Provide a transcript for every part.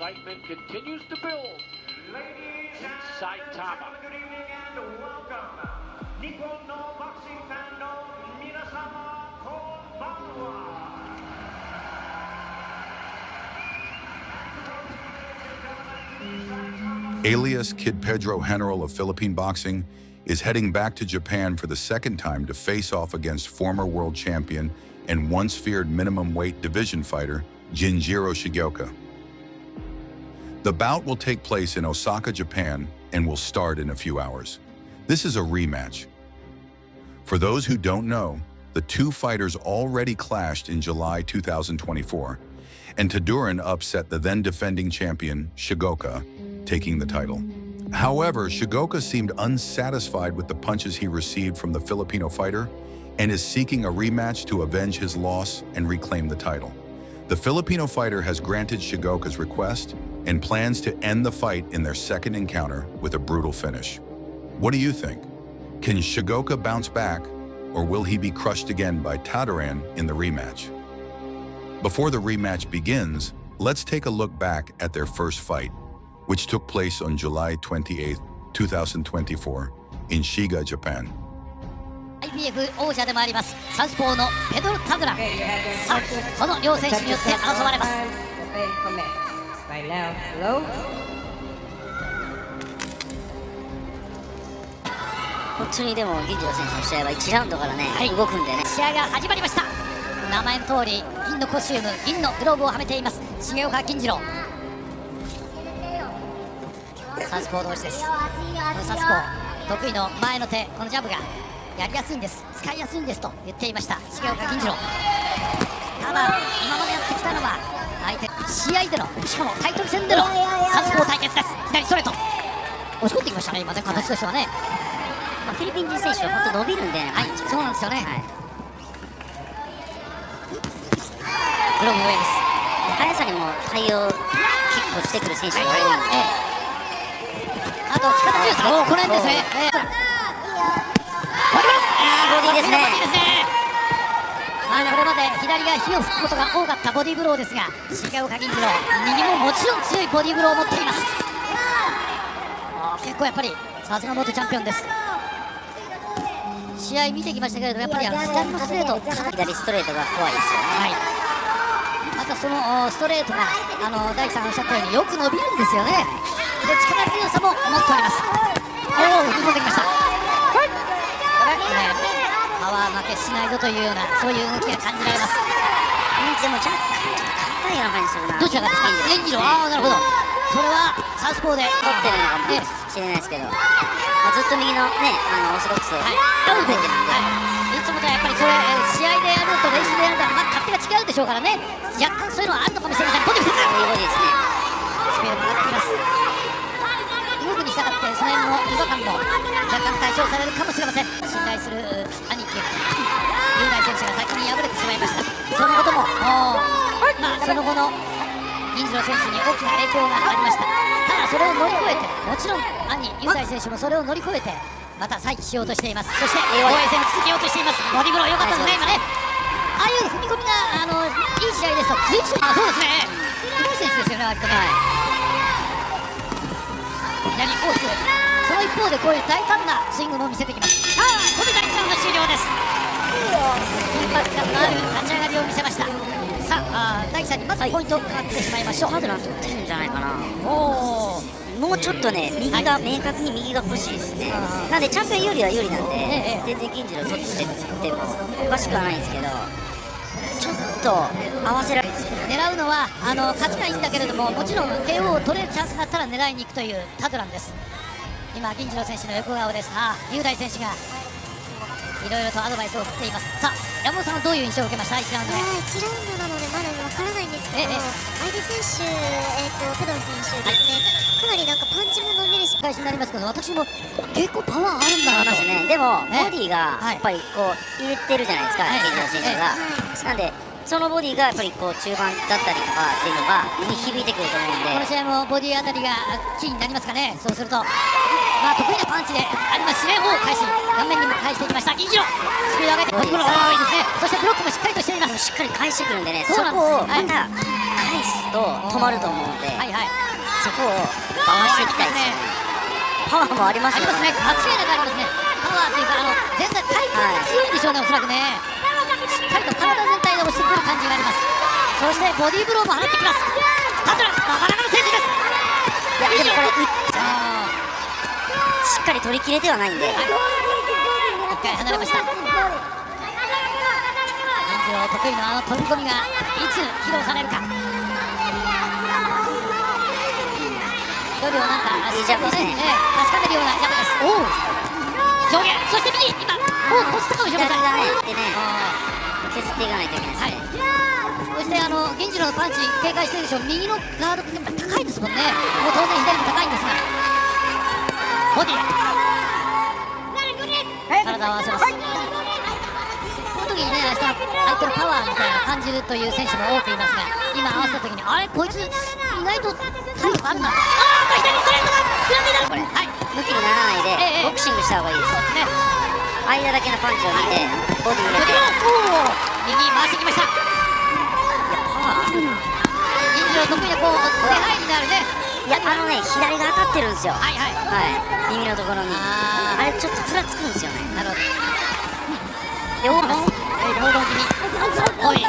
excitement continues to build in Saitama. Good evening and welcome. Nippon no boxing fan no minasama konbanwa. Alias Kid Pedro General of Philippine Boxing is heading back to Japan for the second time to face off against former world champion and once feared minimum weight division fighter Jinjiro Shigeoka. The bout will take place in Osaka, Japan, and will start in a few hours. This is a rematch. For those who don't know, the two fighters already clashed in July 2024, and Taduran upset the then defending champion, Shigeoka, taking the title. However, Shigeoka seemed unsatisfied with the punches he received from the Filipino fighter and is seeking a rematch to avenge his loss and reclaim the title. The Filipino fighter has granted Shigeoka's request and plans to end the fight in their second encounter with a brutal finish. What do you think? Can Shigeoka bounce back, or will he be crushed again by Taduran in the rematch? Before the rematch begins, let's take a look back at their first fight, which took place on July 28, 2024 in Shiga, Japan. IBF 王者でもありますサウスポーのペドロ・タドラン。さあ、この両選手によって争われます。本当にでも銀次郎選手の試合は1ラウンドからね、動くんでね。試合が始まりました。名前の通り銀のコスチューム、銀のグローブをはめています重岡銀次郎。サウスポー同士です。このサウスポー得意の前の手、このジャブがやりやすいんです、使いやすいんですと言っていました重岡銀次郎。ただ今までやってきたのは相手試合での、しかもタイトル戦でのサウスポー対決です。左ストレート押し込んできましたね、今ね、形としてはね。フィリピン人選手は本当伸びるんで、はい、そうなんですよね。グローブ上です。速さにも対応結構してくる選手が多いんで、あと力強さ、この辺ですね。ボディですね。これまで左が火を吹くことが多かったボディーブローですが、重岡銀次郎右ももちろん強いボディーブローを持っています。結構やっぱりさすが元チャンピオンです。試合見てきましたけれども、やっぱり左のストレート、左ストレートが怖いですよね。はい、またそのストレートが大樹さんがおっしゃったようによく伸びるんですよね。で、力強さも持っております。踏み込んできました。パワー負けしないぞというような、そういう動きが感じられます。でも若干硬いような感じするな。どちらがですか、銀次郎。なるほど、それはサウスポーで取ってるのかもしれないですけど、ずっと右のね、オーソドックスを増えてるんで、いつもとはやっぱりそれ、試合でやると練習でやると勝手が違うでしょうからね、若干そういうのはあるのかもしれません。ボディ2つ、いいボディですね。スピードも上がっています。動くに従ってその辺の違和感も若干解消されるかもしれません。信頼する兄貴雄大選手が先に敗れてしまいました。そのこともその後の銀次郎選手に大きな影響がありました。ただそれを乗り越えて、もちろん兄雄大選手もそれを乗り越えてまた再起しようとしています。そして防衛戦を続けようとしています。ボディブロー良かったですね、今ね。ああいう踏み込みがいい試合ですと随所に、そうですね、すごい選手ですよね、割とね。左大きく、その一方でこういう大胆なスイングも見せてきます。さあ、ここで第3の終了です。緊迫感のある立ち上がりを見せました。さあ、大樹さんにまずポイントを伺ってしまいましょう。ハドラン取ってるんじゃないかな。もうちょっとね、右が、明確に右が欲しいですね。なんでチャンピオン有利は有利なんで、全然銀次郎取ってってもおかしくはないんですけど、ちょっと合わせられる。狙うのは勝ちがいいんだけれども、もちろん KO を取れるチャンスがあったら狙いに行くというタドランです。今銀次郎選手の横顔です。雄大選手がいろいろとアドバイスを送っています。さあ、山本さんはどういう印象を受けました？1ラウンド目。1ラウンドなのでまだわからないんですけど、相手選手、ペドロ選手ですね、かなりなんかパンチも伸びるし、返しになりますけど、私も結構パワーあるんだなと。ね、でもボディがやっぱりこう入れてるじゃないですか、銀次郎選手が。なんでそのボディがやっぱりこう中盤だったりとかっていうのが響いてくると思うんで、この試合もボディあたりがキーになりますかね。そうすると得意なパンチでありますしね。返し、顔面にも返していきました銀次郎。スピード上げてボディブロー、いいですね。そしてブロックもしっかりとしています。しっかり返してくるんでね、そうなんです。そこをまた返すと止まると思うので、はいはい。そこを合わせていきたいですよね。パワーもありますよありますね。間違いなくありますね。パワーというか全然体幹が強いんでしょうね、おそらくね。しっかりと体全体で押してくる感じがあります。そしてボディーブローも放ってきます。タトラ、なかなかの選手です。いやでもこれしっかり取り切れてはないんで、一回離れました。銀次郎得意の飛び込みがいつ披露されるか。距離をなんかいいジャンプですね。確かめるようなジャンプです。上下、そして右、今ポストかもしれません。左がねでね削っていかないといけないですね。そして銀次郎のパンチ警戒してるでしょう。右のガードってやっぱり高いですもんね。もう当然左も高いんですが、ボディ体を合わせます。この時にね、相手のパワーみたいな感じるという選手も多くいますが、今合わせた時にあれこいつ意外と体力あるな。左ストレートがグランデだ。これはい向きにならないでボクシングした方がいいです。ね、間だけのパンチを見てボディ入れて右回してきました。銀次郎得意なこう手配になるね。いや左が当たってるんですよ。はいはいはい耳のところにあれちょっとふらつくんですよね。なるほど。でお黄金気味。おい銀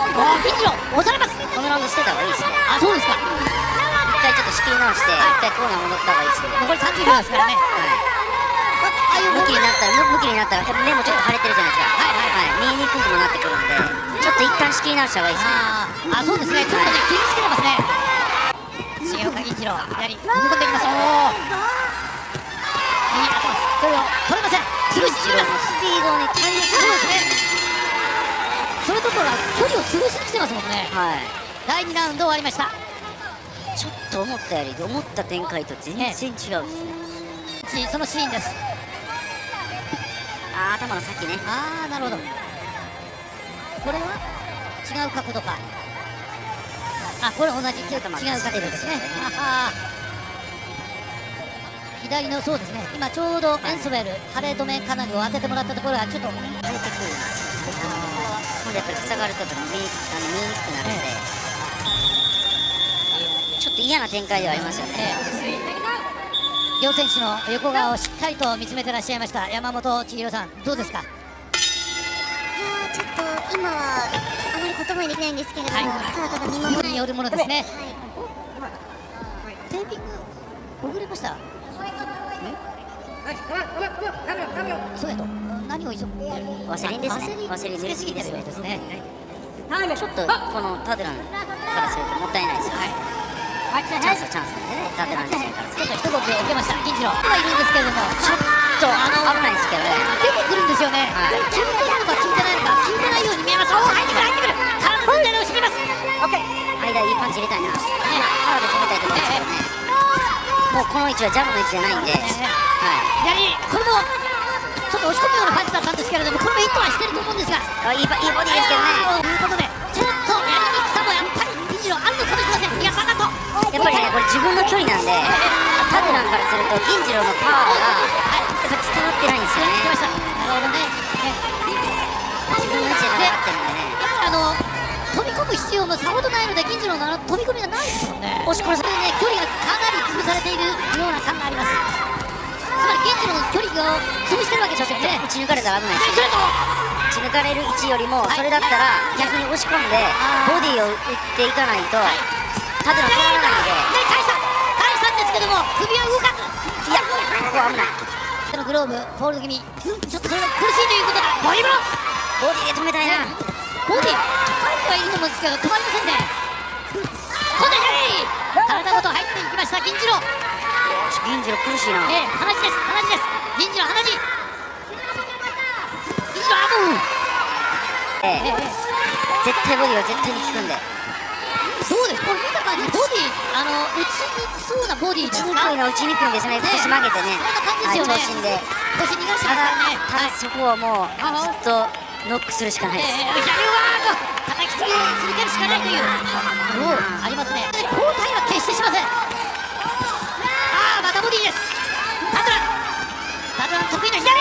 次郎押されます。このラウンド捨てた方がいいですね。あ、そうですか。一回ちょっと仕切り直して一回コーナー戻った方がいいですね。残り30秒ですからね。向きになったら目もちょっと腫れてるじゃないですか。見えにくくもなってくるんでちょっと一旦仕切り直した方がいいですね。そうですね。ちょっとね傷つけてますね。重岡銀次郎左踏み込んでいきます。右当てます。これを取れません。潰しにいきます。スピードに対応すそうですね。それどころか距離を潰しに来てますもんね。第2ラウンド終わりました。ちょっと思った展開と全然違うですね。そのシーンです。頭の先ね。なるほど。これは違う角度か。これ同じ違う角度ですね。左のそうですね。今ちょうどエンスウェル腫れ止め金具を当ててもらったところがちょっと腫れてくるんですよ。今度やっぱり塞がると見にくくなるので、ちょっと嫌な展開ではありますよね。両選手の横顔をしっかりと見つめてらっしゃいました山本千尋さん、どうですか？ちょっと今はあまり言葉にできないんですけれども、ただただ見守によるものですね。テーピングほぐれました。そうやと何を急ぐ？ワセリンですね。ワセリンつけすぎてるようですね。ちょっとこのタデランからするともったいないですよ。チャンスなんでね、タデランですから。ちょっと一呼吸受けました銀次郎。今いるんですけれども、ちょっと危ないですけどね。出てくるんですよね。効いてるのか効いてないのか、効いてないように見えます。入ってくる体の間を締めます。間いいパンチ入れたいな。パワーで止めたいところですけどね。もうこの位置はジャブの位置じゃないんで、左これもちょっと押し込むようなパンチだったんですけれども、これもヒットはしてると思うんですが、いいボディですけどね。ということでちょっとやりにくさもやっぱり銀次郎あるのかもしれません。いや、下がっとやっぱりね、これ自分の距離なんで、タデランからすると銀次郎のパワーがやっぱ伝わってないんですよね。なるほどね。自分の位置で戦ってるんでね。飛び込む必要もさほどないので、銀次郎の飛び込みがないですもんね。押し殺され距離がかなり潰されているような感があります。つまり銀次郎の距離を潰してるわけですよね。打ち抜かれたら危ないですよ。打ち抜かれる位置よりも、それだったら逆に押し込んでボディを打っていかないとタデラン止まらないんで。返したんですけども首は動かず。いや、ここは危ない。のグローブフォール気味、ちょっとそれが苦しいということだ。ボディブロー、ボディで止めたいな。ボディ入ってはいると思うんですけど止まりませんね。今度は体ごと入っていきました銀次郎。銀次郎苦しいな。鼻血です銀次郎鼻血。銀次郎絶対ボディは絶対に効くんで。そうです。これ見た感じボディ打ちにくそうなボディですか？打ちにくいんですね。腰曲げてね。そんな感じですよね。長身で。腰逃がしてますからね。ただそこはもうずっとノックするしかないです。叩き続けるしかないというありますね。交代は決してしません。またボディです。タドラン得意な左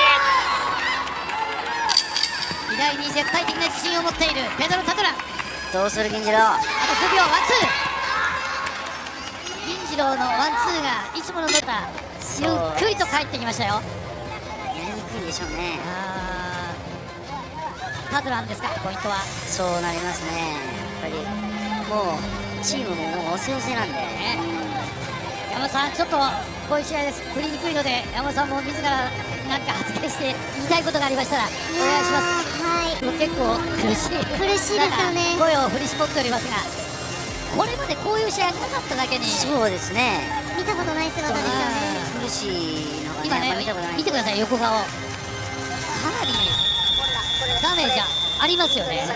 に絶対的な自信を持っているペドロ・タドラン。どうする銀次郎。あと数秒、ワンツー。ロのワンツーがいつもの乗ったゆっくりと帰ってきましたよ。やりにくいんでしょうね。タドランですか、ポイントは。そうなりますね。やっぱりもうチームももう押せ押せなんで、山本さん、ちょっとこういう試合です、振りにくいので、山本さんも自ら何か発言して言いたいことがありましたらお願いします。はい、もう結構苦しいですよね。声を振り絞っておりますが、これまでこういう試合がなかっただけに、そうですね。見たことない姿ですよね。苦しいのが今ね、見たことない。見てください、横顔、かなりダメージありますよね。苦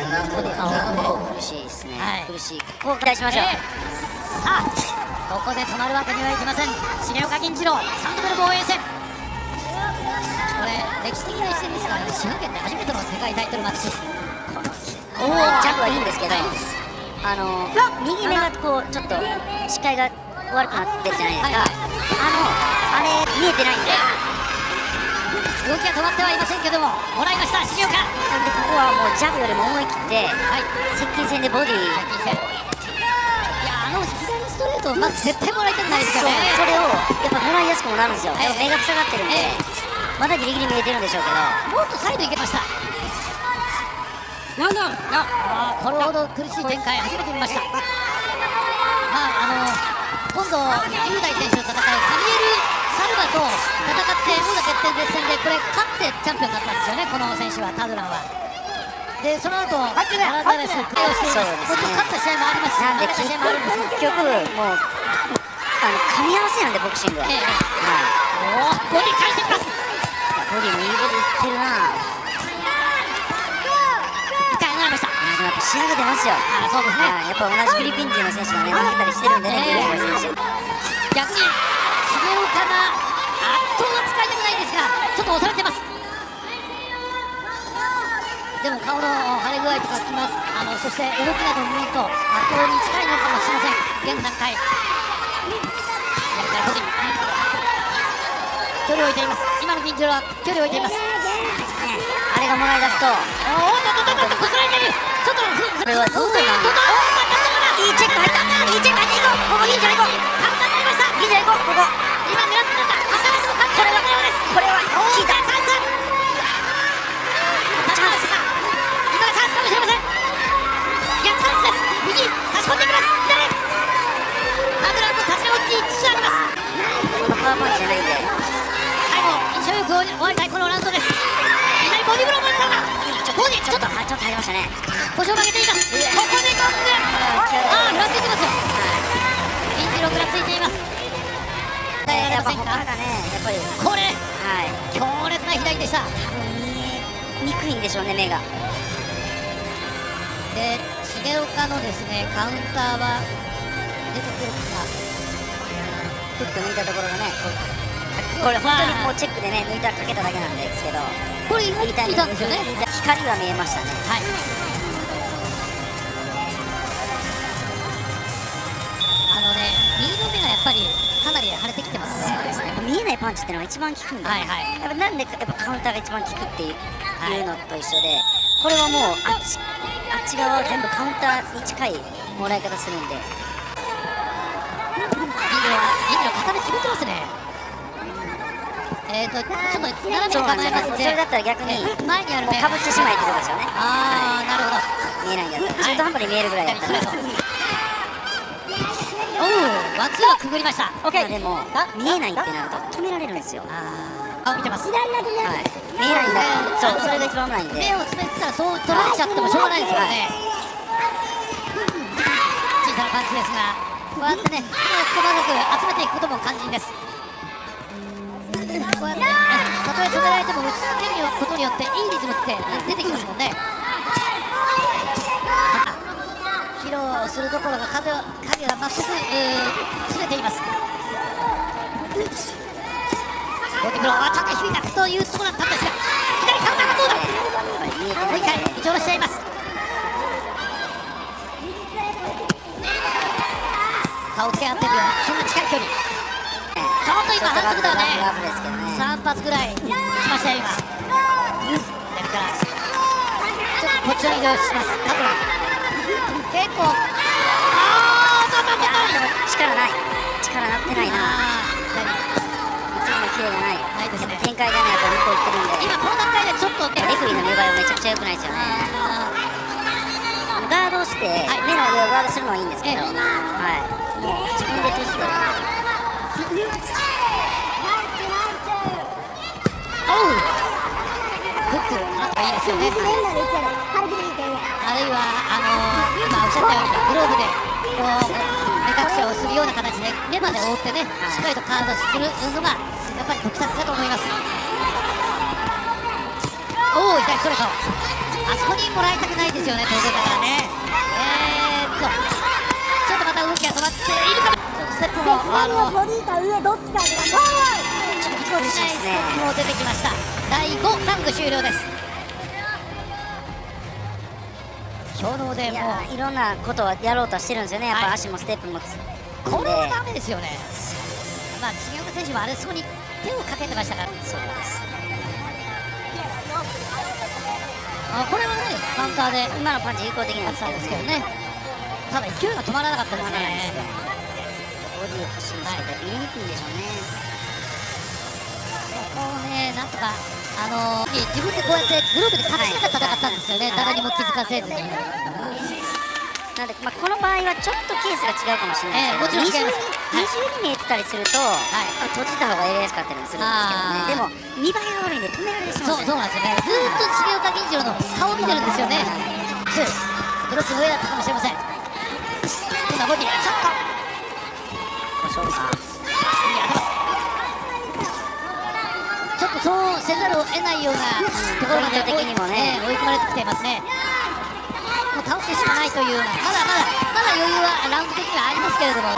しいですね。はい苦しい。ここ期待しましょう。さあ、ここで止まるわけにはいきません。重岡銀次郎、3度目の防衛戦。これ歴史的な一戦ですからね、滋賀県で初めての世界タイトルマッチ。ジャブはいいんですけど、右目がこうちょっと視界が悪くなってるじゃないですか。あれ見えてないんで、動きは止まってはいませんけども、もらいました重岡。なんでここはもうジャブよりも思い切って接近戦でボディ、いや、左ストレートをまず絶対もらいたくないですよね。それをやっぱもらいやすくもなるんですよ。目が塞がってるんで、まだギリギリ見えてるんでしょうけど、もっとサイドいけました。これほど苦しい展開初めて見ました。今度雄大選手と戦うサミエル・サルバと戦って王座決定戦でこれ勝ってチャンピオンになったんですよね、この選手は、タドランは。でその後アラダレスプレーをしています。もちろん勝った試合もありますし、なんで負けた試合もあるんですが、結局もう噛み合わせなんでボクシングは。ボディ返してきます。ボディもいいボディいってるな。1回離れました。でもやっぱ視野が出ますよ。そうですね。やっぱ同じフィリピン人の選手がね負けたりしてるんでね、選手。逆に重岡が圧倒は使いたくないんですが、ちょっと押されてます。でも顔の腫れ具合とかきます。そして動きなどを見ると圧倒に近いのかもしれません、現段階。距離を置いています。今の銀次郎は距離を置いています。あれがもらい出すと、こすられている。ちょっとこれはどうなんだ。いいチェック入った。いいチェック入っていこう。ここ銀次郎行こう。簡単になりました。銀次郎行こう。ここ今狙ってたこれは効いた。チャンス今がチャンスかもしれません。いや、チャンスです。右差し込んできます。左ハドランの立ち直って5つあります。パワーパンチじゃないんで、最後印象よく終わりたいこのラウンドです。左ボディブローも打ったがボディちょっと入りましたね。腰を曲げています。ここでゴング。ぐらついてますよ。銀次郎ぐらついています。やっぱ他がね、やっぱりこれ強烈な左でした。見にくいんでしょうね、目が。で重岡のですねカウンターは出てくるか。フッと抜いたところがね、これ本当にもうチェックでね抜いたかけただけなんですけど、これいいタイミングですよね。光は見えましたね。はい。右の目がやっぱりかなり腫れてきてますね。見えないパンチっていうのが一番効くんで、やっぱなんでやっぱカウンターが一番効くっていうのと一緒で、これはもうあっち側は全部カウンターに近いもらい方するんで、銀次郎片目つぶってますね。ちょっと斜めに構えますので、それだったら逆に前にある目かぶってしまえってことですよね。なるほど。見えないんだったら、中途半端に見えるぐらいだったら。ワンツーはくぐりました。でも見えないってなると止められるんですよ。見てます。見えないんだ。そう、それが一番危ないんで。目をつめてたらそう取られちゃってもしょうがないですからね。小さなパンチですが、こうやってね、細かく集めていくことも肝心です。こうやってね、たとえ止められても打ち続けることによっていいリズムって出てきますもんね。披露するところが影がまっすぐずれています。ボディブローはちょっと低いなというところだったんですが、左カウンターがどうだ。もう一回打ち下ろしています。顔つけ合ってるようなそんな近い距離。ちょっと今反則だね。3発ぐらい打ちましたよ今。左からちょっとこっちの移動します。タドラン結構力ない力なってないな。いつものキレがないですね。展開がねやっぱ向こう行ってるんで、今この段階でちょっとレフェリーの見栄えはめちゃくちゃ良くないですよね。ガードをして、目の上をガードするのはいいんですけど、はい、もう自分で閉じてる。フックいいですよね。あるいは今おっしゃったようにグローブでこう目隠しをするような形で目まで覆ってね、しっかりとカードするのがやっぱり得策かと思います。おお、痛いストレート。あそこにもらいたくないですよね、当然だからね。ちょっとまた動きが止まっているか。ステップもボディか上どっちかでちょっと厳しいですね。もう出てきました。第5ラウンド終了です。兵糧でもいやいろんなことをやろうとしてるんですよね。やっぱ足もステップもこれはダメですよね。まあ重岡選手もあれそこに手をかけてましたから。そうです。これはねカウンターで今のパンチ有効的になってたんですけどね。ただ勢いが止まらなかったですね。ボディ欲しいんですけど入れにくいんでしょうね。ここをねなんとか自分でこうやってグローブで隠しながら戦ったんですよね。誰にも気づかせずに。なんで、この場合はちょっとケースが違うかもしれないですけど、もちろん違います。二重に見えてたりすると、閉じた方がやりやすかったりもするんですけどね。でも見栄えが悪いんで止められてしまうんですよね。そうなんですよね。ずーっと重岡銀次郎の顔を見てるんですよね。ブロック上だったかもしれません。今ボディちょっと故障か。ちょっとそうせざるを得ないようなところまで的にもね追い込まれてきていますね。もう倒すしかないというまだ余裕はラウンド的にはありますけれども、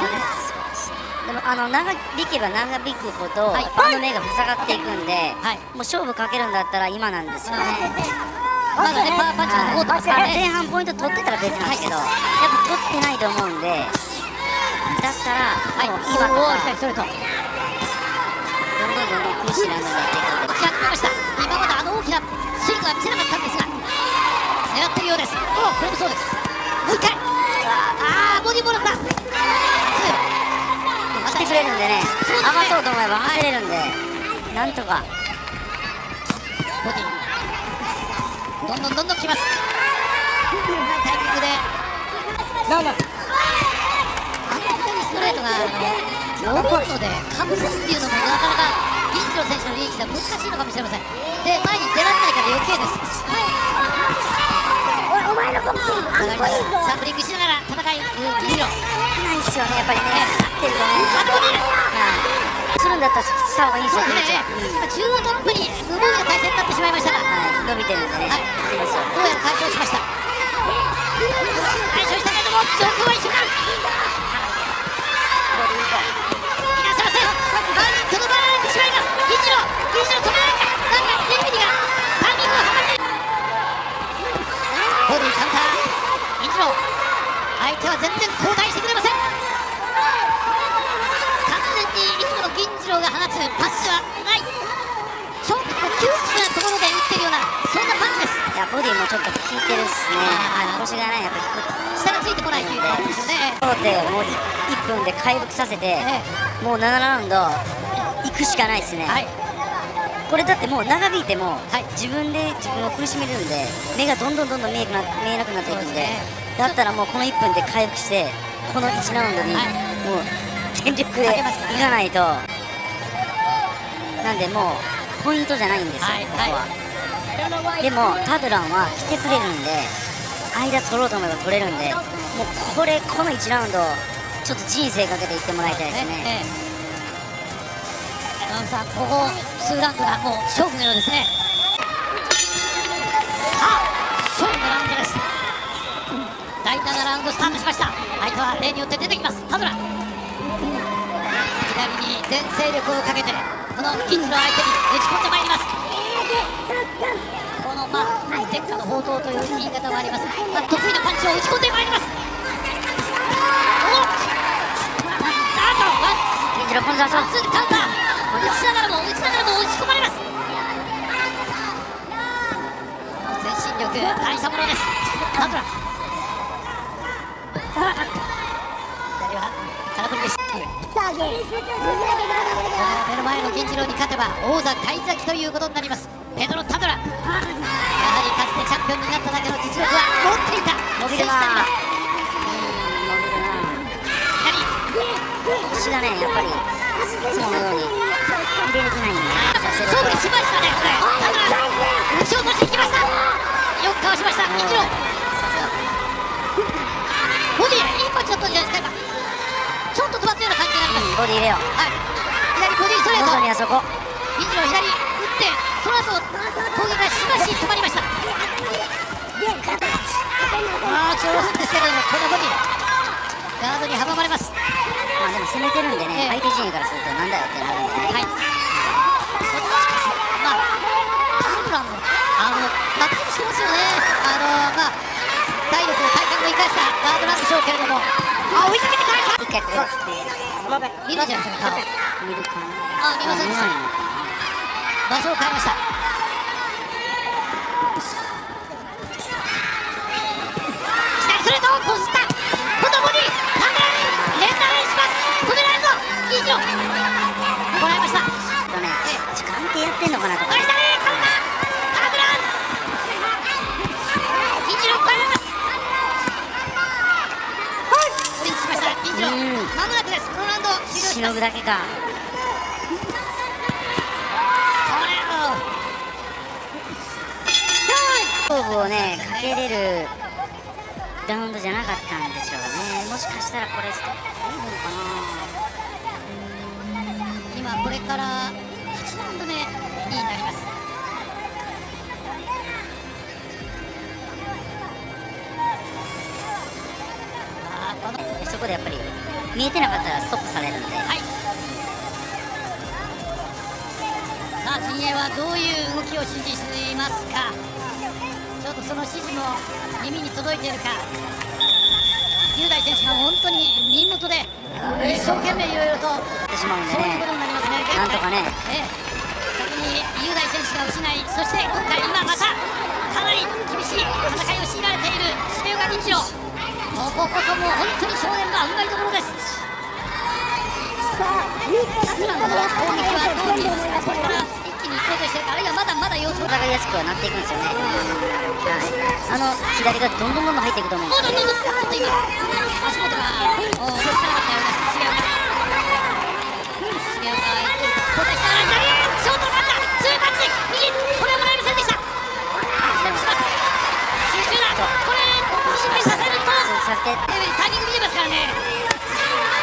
でも長引けば長引くほど、パンの目が塞がっていくんで、もう勝負かけるんだったら今なんですよね。まだねパワーパンチが残ってますからね。前半ポイント取ってたら別なんですけど、やっぱ取ってないと思うんで、だったらもう今とかストレートどんどん苦しいラウンドになっていくんで。やってました。今まで大きなスイングは見せなかったんですが狙ってるようです。これもそうです。もう一回ボディーもらった。来てくれるんでね、合わそうと思えば合わせれるんで、なんとかボディどんどんきます。タイミングでストレートが残るのでかぶせっていうのもなかなか銀次郎選手のリーチでは難しいのかもしれません。で前に出られないから余計です。お前のボクシングサンプリングしながら戦い銀次郎ないっすよね、やっぱりね、勝ってるとね、するんだったらした方がいいんですよね。中央トランプに無謀な体勢になってしまいましたが、伸びてるんでね、どうやら解消しました。解消したけれども状況は一緒か。いらっしゃいませ。とどまられてしまいます。銀次郎止められた。なんかレフェリーがタイミングを測ってボディカウンター。銀次郎相手は全然交代してくれません。完全にいつもの銀次郎が放つパンチはない。ちょっと窮屈なところで打ってるようなそんなパンチです。いやボディもちょっと効いてるっすね。腰がねやっぱ下がついてこないという感じですよね。でもう1分で回復させて、もう7ラウンド行くしかないですね。これだってもう長引いても、自分で自分を苦しめるんで目がどんどん見えなくなっていくんで、だったらもうこの1分で回復してこの1ラウンドにもう全力でいかないと。なんでもうポイントじゃないんですよ、ここは。でもタドランは来てくれるんで間取ろうと思えば取れるんで、もうこの1ラウンドちょっと人生かけていってもらいたいですね。さあここ2ラウンドがもう勝負のようですね。さあ勝負のラウンドです。第7ラウンドスタートしました。相手は例によって出てきますタドラン。左に全勢力をかけてこの銀次郎相手に打ち込んでまいります。この天下の宝刀という言い方もあります。得意なパンチを打ち込んでまいります。銀次郎今度はそうカウンター打ちながらも打ち込まれます。全身力大したものですタドラン。左を空振りです。目の前の銀次郎に勝てば王座返り咲きということになります。ペドロ・タドラ、やはりかつてチャンピオンになっただけの実力は持っていた選手になります。腰がね、やっぱりいつものように入れれてないんで、勝負にしましたね。タドラ、後ろ腰にきました。よくかわしました銀次郎。ボディいいパンチだったんじゃないですか。今ちょっと止まったような感じになります。ボディ入れよう。はい、左ボディストレート。元にはそこ銀次郎左打ってその後攻撃がしばし止まりました。上手ですけれども、このボディガードに阻まれます。まあでも攻めてるんでね、相手陣営からするとなんだよってなるんでね。はい、まあタムランもがっつりしてますよね。体力体幹を生かしたガードなんでしょうけれども、追いかけて返した。一回ここ見るじゃないですか。見るか見ませんでした。場所を変えました。左ストレートをこすった。このボディタムラン連打します。止められるぞ銀次郎。もらいました。時間ってやってんのかなとか。タムラン銀次郎こられます。オリンクしました銀次郎。まもなくです。このラウンド終了します。しのぐだけか。勝負をね、かけれるラウンドじゃなかったんでしょうね。もしかしたらこれストップ出るのかな。今これから8ラウンド目になります。そこでやっぱり見えてなかったらストップされるんで、はい、さあ陣営はどういう動きを指示していますか。ちょっとその指示も耳に届いているか。雄大選手が本当に耳元で一生懸命いろいろとやってしまうんでそういうね、ことになりますね。なんとかね、先に雄大選手が失い、そして今回今またかなり厳しい戦いを強いられている重岡銀次郎。こここそもう本当に少年の踏ん張りどころです。タムランの攻撃はどう見ますか。これから一気に行こうとしているか、あるいはまだまだ様子を戦いやすくはなっていくんですよね。左がどんどん入っていくと思うんですよ。ちょっと今足元が動かなかったようです。重岡交代しながら左ショートがあった。強いパンチ右、これはもらえませんでした。集中だ。これ失敗させるとタイミング見てますからね。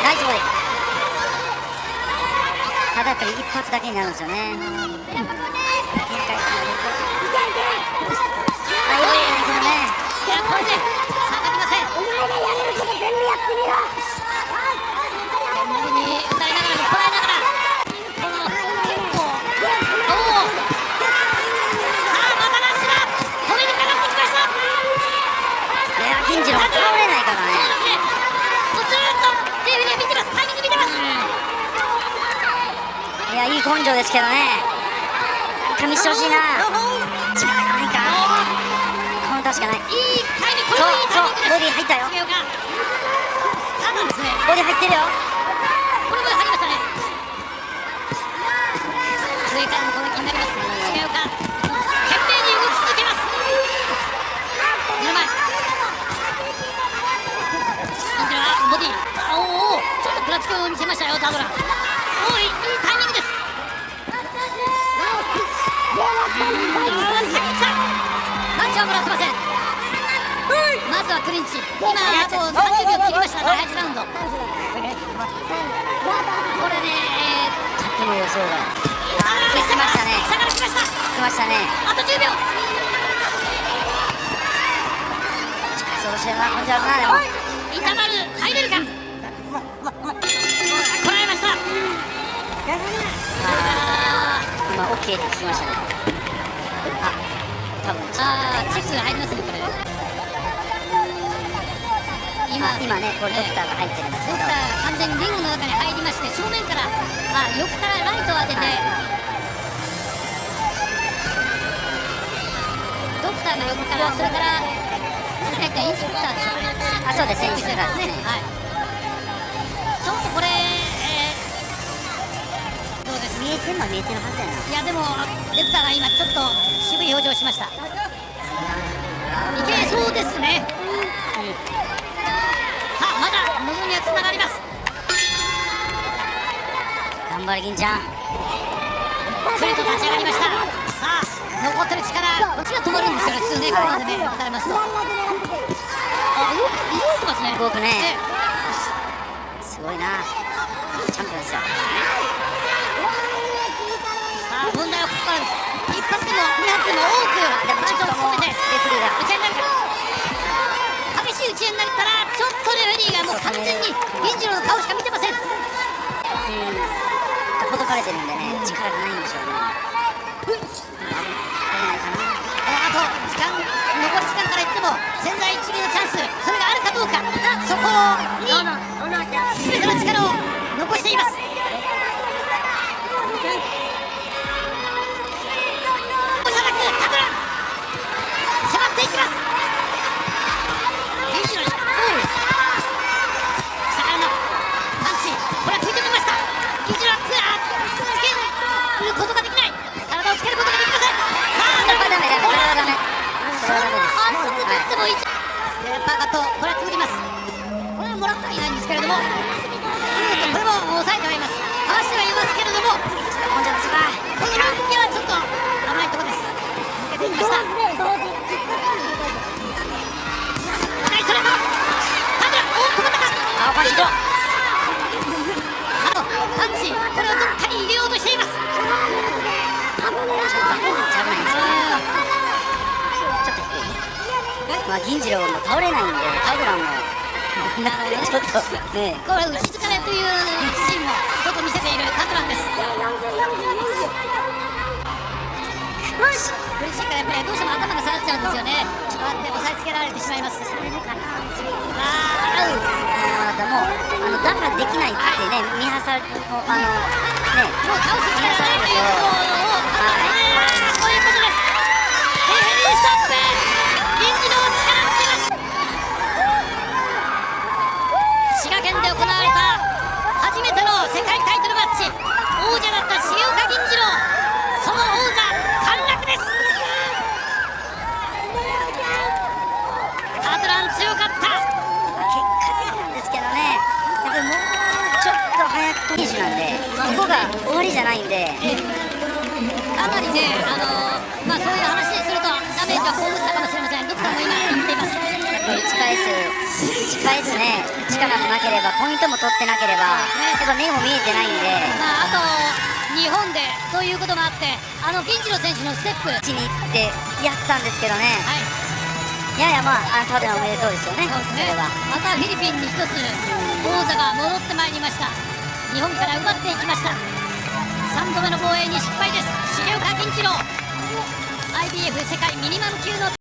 ナイスボディ。ただやっぱり一発だけになるんですよね。いいね、このね。いや、これで下がりません。右に打たれながらもこらえながら、このテンポさあまたラッシュだ。止めにかかってきました。いや、銀次郎倒れないからね。ずっとレフェリー見てます。タイミング見てます。いや、いい根性ですけどね。噛みしてほしいな。力がないか。カウンターしかない。いいタイミング、これもいいタイミングです。ボディ入ったよ。ただですね、ボディ入ってるよ。これも入りましたね。上からの攻撃になります。重岡懸命に動き続けます。目の前銀次郎はボディ、ちょっとぶらつきを見せましたよタドラ。いいタイミングです。マッチはもらってません。まずはクリンチ。今あと30秒切りました。第8ラウンド。これね、さっきの予想が来ましたね。下から来ました。来ましたね。あと10秒。そうしてな、じゃあな、でも板丸入れるか。こらえました。今 OK で聞きましたね。多分チェックが入りますね、これ。今ね、これドクターが入ってるんですけど、ドクター完全にリングの中に入りまして、正面から、横からライトを当てて、ドクターが横から、それからインスペクターでしょうね。そうですね、インスペクターですね。はい。ちょっとこれ、どうです見えてんのは見えてるはずやな。いやでもレクターが今ちょっと渋い表情をしました。いけそうですね。さあまだ望みはつながります。頑張れ銀ちゃん。クリと立ち上がりました。さあ残ってる力、こっちが止まるんですよね普通ね。ここまでね打たれますと、あ動いてますね。動くね。すごいな、チャンピオンですよ。さあ問題はここからです。一発でも二発でも多くでもちょっともうレ打ちフェリーが合いになるか、激しい打ち合いになったらちょっとレフェリーがもう完全に銀次郎の顔しか見てません。ほどかれてるんでね、力がないんでしょうね。あと時間、残り時間から言っても千載一遇のチャンス、それがあるかどうか、そこに全ての力を残しています。おしゃらくタクラ迫っていきます。銀次郎下からのパンチ、これは食い止めました。銀次郎はつけることができない、体をつけることができません。さあそれはダメだ、それはダメ。それはダメです。反則と言ってもいい。パーカット、これはくぐります。これはもらってはいないんですけれども、これも抑えてはいます。かわしてはいますけれども、本庄のすごい。このランキはちょっと危ないところです。抜けてきました。ナイストレート。タブラ、おっとまたか。青パンチと。あとパンチ、これをどっかに入れようとしています。危ないですよね。ちょっと低い。まあ銀次郎も倒れないんで、タブラもちょっとね。これ打ち疲れというシーンもちょっと見せているタクランです。苦しいからやっぱりどうしても頭が下がっちゃうんですよね。こうやって押さえつけられてしまいます。でもだからできないってね、見はされね、もう倒す力がないということをそういうことです。レフェリーストップ。銀次郎力つけます。滋賀県で行われた初めての世界タイトルマッチ、王者だった重岡銀次郎、その王座陥落です。アドラン強かった。結果的なんですけどね、やっぱりもうちょっと早く選手なんで、ここが終わりじゃないんで、かなりね、まあそういう話するとダメージは被ったかもしれません。ドクターも今言っています。打ち返すね、力もなければ、ポイントも取ってなければ、やっぱ目も見えてないんで、まあ、あと日本でそういうこともあって、銀次郎選手のステップ、打ちに行ってやったんですけどね、はい、ややまあ、タブラおめでとうですよね、そうですね。それは。またフィリピンに一つ王座が戻ってまいりました。日本から奪っていきました。3度目の防衛に失敗です。重岡銀次郎、IBF 世界ミニマム級の